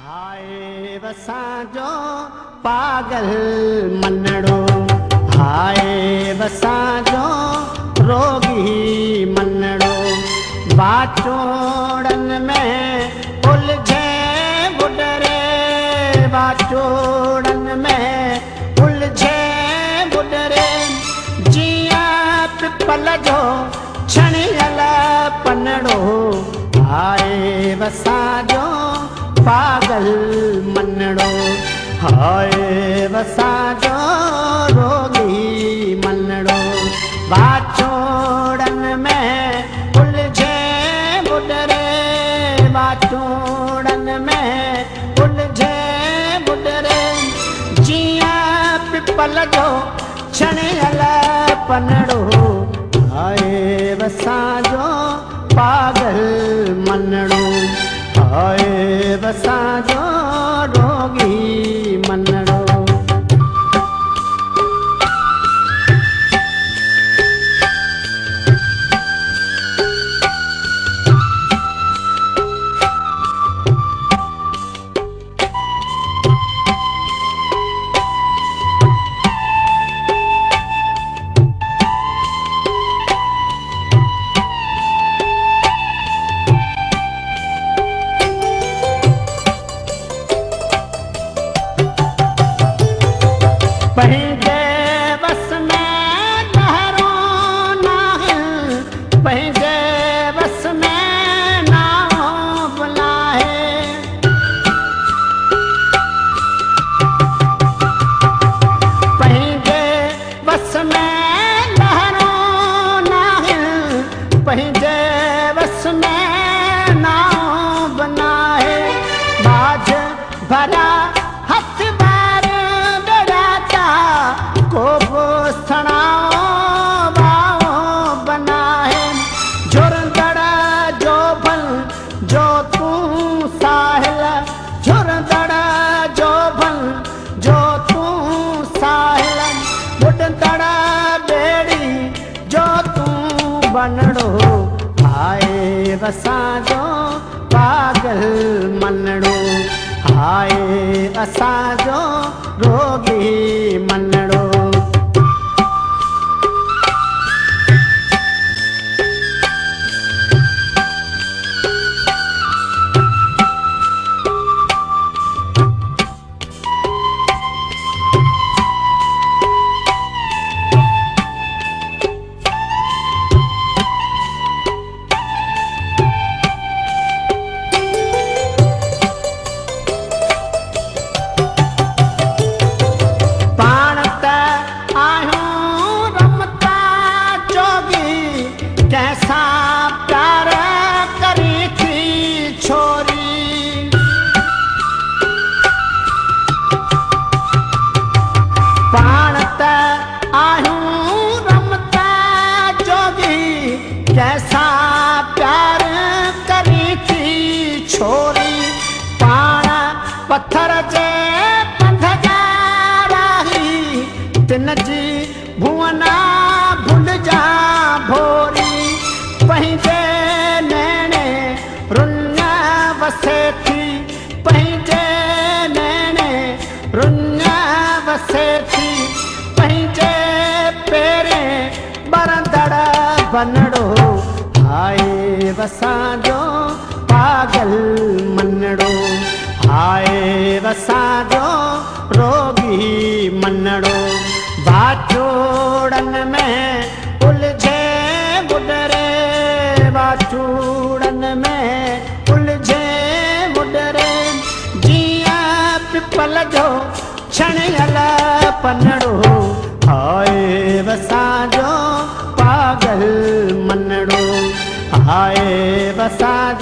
हाय वसांजो पागल मनड़ो, हाय वसांजो रोगी मनड़ो, बाचोड़न में उलझे बुडरे, बाचोड़न में उलझे बुडरे, जिया पिपल जो छणियल पनड़ो, हाय वसांजो पागल मनड़ो, हाय वसांजो रोगी मनड़ो, बाचोड़न में उलझे बुडरे, बाचोड़न में उलझे बुडरे, जिया पिपल जो छणियल पनड़ो, हाय वसांजो पागल मनड़ो, हाय वसांजो रोगी मनड़ो। पंहिंजे बस में लहरो नाहिन, पंहिंजे बस में नाओ बुलाहे, पंहिंजे बस में लहरो नाहिन, पंहिंजे बस में नाओ बुलाहे, बाज भरा को सणाओ बाओ बनाए, झुरंदड़ जो भल जो तू साहिल, झुरंदड़ जो भल जो तू साहिल, बुडंदड़ बेड़ी जो तू बनड़ो, हाय वसांजो पागल मनड़ो, हाय वसांजो रोगी मनड़ो। कैसा प्यार करी थी छोरी, पाण त आहियूं रमता जोगी, कैसा प्यार करी थी छोरी, पाण पत्थर जे पंध जा राही, तिन जी भुवना भुल जा भोरी, पंहिंजे नैणे रुन वसे थी, पंहिंजे नैणे रुन वसे थी, पंहिंजे पेरे बरंदड़ बनड़ो, हाय वसांजो पागल मनड़ो, हाय वसांजो रोगी मनड़ो, बाचोड़न में उलझे बुडरे, बाचोड़न में उलझे बुडरे, जिया पिपल जो छणियल पनड़ो, हाय वसांजो पागल मनड़ो, हाय वसांजो